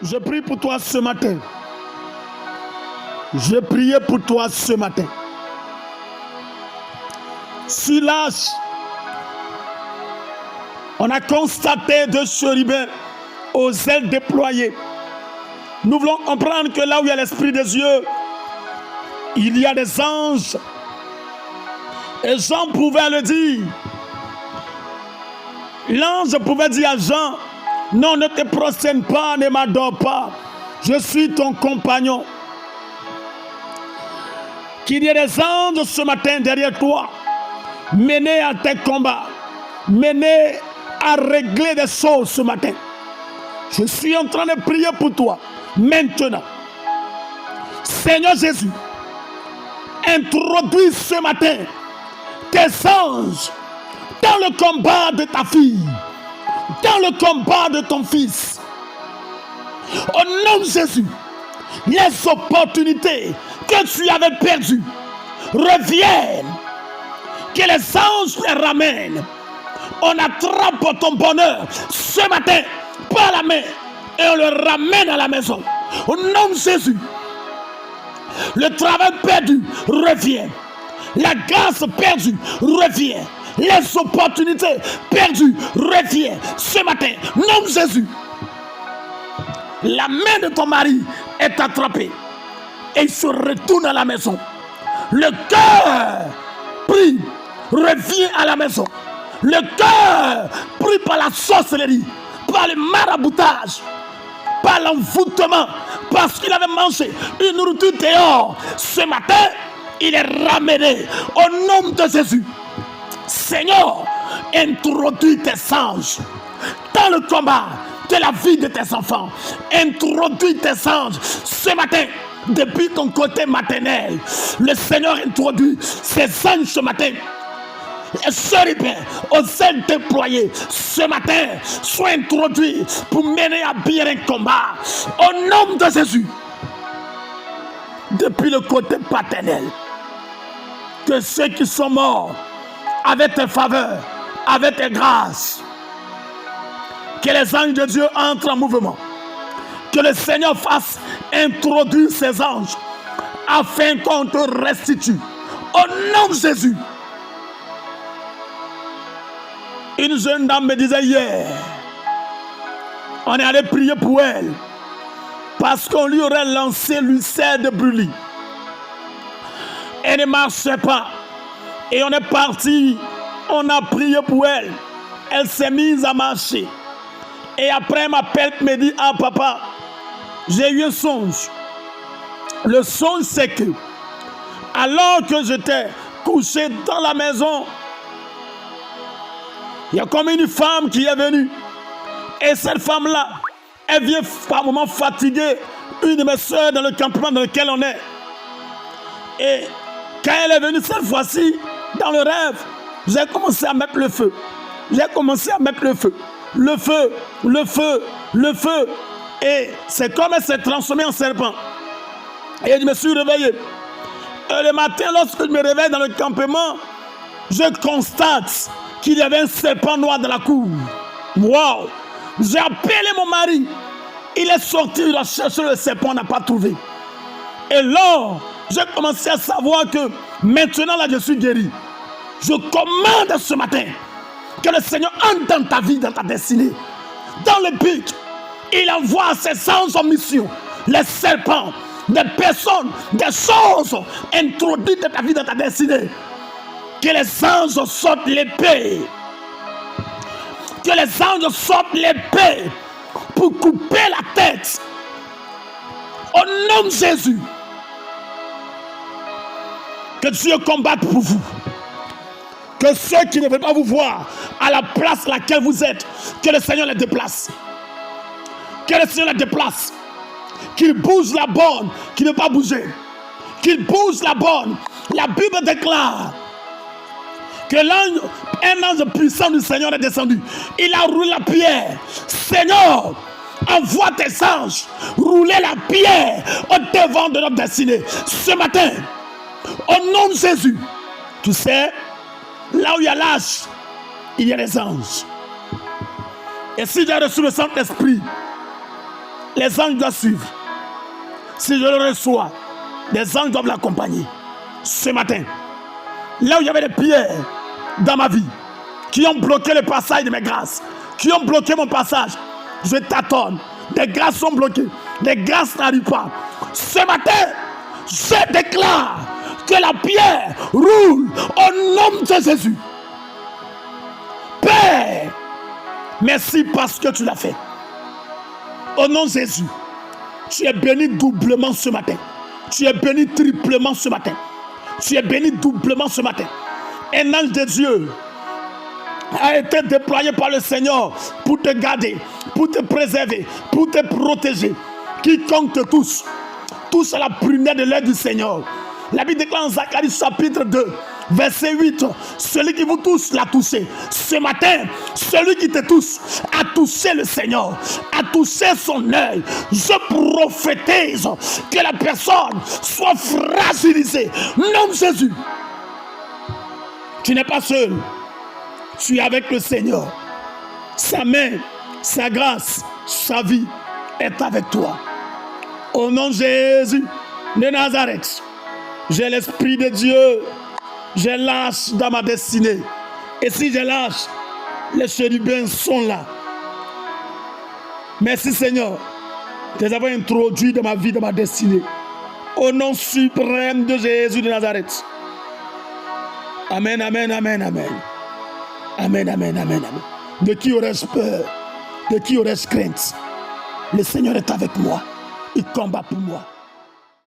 Je prie pour toi ce matin. Je priais pour toi ce matin. Sur l'âge, on a constaté de chérubins aux ailes déployées. Nous voulons comprendre que là où il y a l'Esprit des Dieu, il y a des anges. Et Jean pouvait le dire. L'ange pouvait dire à Jean, non, ne te prosterne pas, ne m'adore pas. Je suis ton compagnon. Qu'il y ait des anges ce matin derrière toi, menés à tes combats, menés à régler des choses ce matin. Je suis en train de prier pour toi maintenant. Seigneur Jésus, introduis ce matin tes anges dans le combat de ta fille, dans le combat de ton fils. Au nom de Jésus, les opportunités que tu avais perdues reviennent. Que les anges les ramènent. On attrape ton bonheur ce matin par la main et on le ramène à la maison. Au nom de Jésus, le travail perdu revient. La grâce perdue revient. Les opportunités perdues reviennent ce matin. Au nom de Jésus, la main de ton mari est attrapée et il se retourne à la maison. Le cœur pris revient à la maison. Le cœur pris par la sorcellerie, par le maraboutage, par l'envoûtement, parce qu'il avait mangé une nourriture dehors. Ce matin, il est ramené au nom de Jésus. Seigneur, introduis tes anges dans le combat de la vie de tes enfants. Introduis tes anges ce matin. Depuis ton côté maternel, le Seigneur introduit ses anges ce matin. Et chérubins aux ailes déployées ce matin soient introduits pour mener à bien un combat au nom de Jésus. Depuis le côté paternel, que ceux qui sont morts avec tes faveurs, avec tes grâces, que les anges de Dieu entrent en mouvement. Que le Seigneur fasse introduire ses anges afin qu'on te restitue. Au nom de Jésus. Une jeune dame me disait hier, on est allé prier pour elle parce qu'on lui aurait lancé l'ulcère de brûlis. Elle ne marchait pas et on est parti, on a prié pour elle. Elle s'est mise à marcher et après elle m'appelle et me dit, ah papa, j'ai eu un songe. Le songe c'est que alors que j'étais couché dans la maison, il y a comme une femme qui est venue. Et cette femme-là, elle vient par moments fatiguer une de mes soeurs dans le campement dans lequel on est. Et quand elle est venue cette fois-ci, dans le rêve, j'ai commencé à mettre le feu. J'ai commencé à mettre le feu. Le feu, le feu, le feu. Et c'est comme elle s'est transformée en serpent. Et je me suis réveillé. Et le matin, lorsque je me réveille dans le campement, je constate qu'il y avait un serpent noir dans la cour. Waouh! J'ai appelé mon mari. Il est sorti, il a cherché le serpent, on n'a pas trouvé. Et là, j'ai commencé à savoir que maintenant, là, je suis guéri. Je commande ce matin que le Seigneur entre dans ta vie, dans ta destinée. Dans le but, il envoie ses anges en mission. Les serpents, des personnes, des choses introduites dans ta vie, dans ta destinée. Que les anges sortent l'épée. Que les anges sortent l'épée pour couper la tête. Au nom de Jésus. Que Dieu combatte pour vous. Que ceux qui ne veulent pas vous voir à la place à laquelle vous êtes, que le Seigneur les déplace. Que le Seigneur les déplace. Qu'il bouge la borne qui ne veut pas bouger. Qu'il bouge la borne. La Bible déclare que un ange puissant du Seigneur est descendu. Il a roulé la pierre. Seigneur, envoie tes anges rouler la pierre au devant de notre destinée. Ce matin, au nom de Jésus, tu sais, là où il y a l'âge, il y a les anges. Et si j'ai reçu le Saint-Esprit, les anges doivent suivre. Si je le reçois, les anges doivent l'accompagner. Ce matin, là où il y avait des pierres dans ma vie, qui ont bloqué le passage de mes grâces, qui ont bloqué mon passage, je tâtonne. Des grâces sont bloquées, des grâces n'arrivent pas. Ce matin, je déclare que la pierre roule au nom de Jésus. Père, merci parce que tu l'as fait. Au nom de Jésus, tu es béni doublement ce matin. Tu es béni triplement ce matin. Tu es béni doublement ce matin. Un ange de Dieu a été déployé par le Seigneur pour te garder, pour te préserver, pour te protéger. Quiconque te touche à la prunelle de l'œil du Seigneur. La Bible déclare en Zacharie chapitre 2, verset 8, celui qui vous touche l'a touché. Ce matin, celui qui te touche a touché le Seigneur, a touché son œil. Je prophétise que la personne soit fragilisée. Nom de Jésus. Tu n'es pas seul. Tu es avec le Seigneur. Sa main, sa grâce, sa vie est avec toi. Au nom de Jésus de Nazareth, j'ai l'Esprit de Dieu. Je lâche dans ma destinée. Et si je lâche, les chérubins sont là. Merci Seigneur de les avoir introduits dans ma vie, dans ma destinée. Au nom suprême de Jésus de Nazareth. Amen, amen, amen, amen. Amen, amen, amen, amen. De qui aurais-je peur? De qui aurais-je crainte? Le Seigneur est avec moi. Il combat pour moi.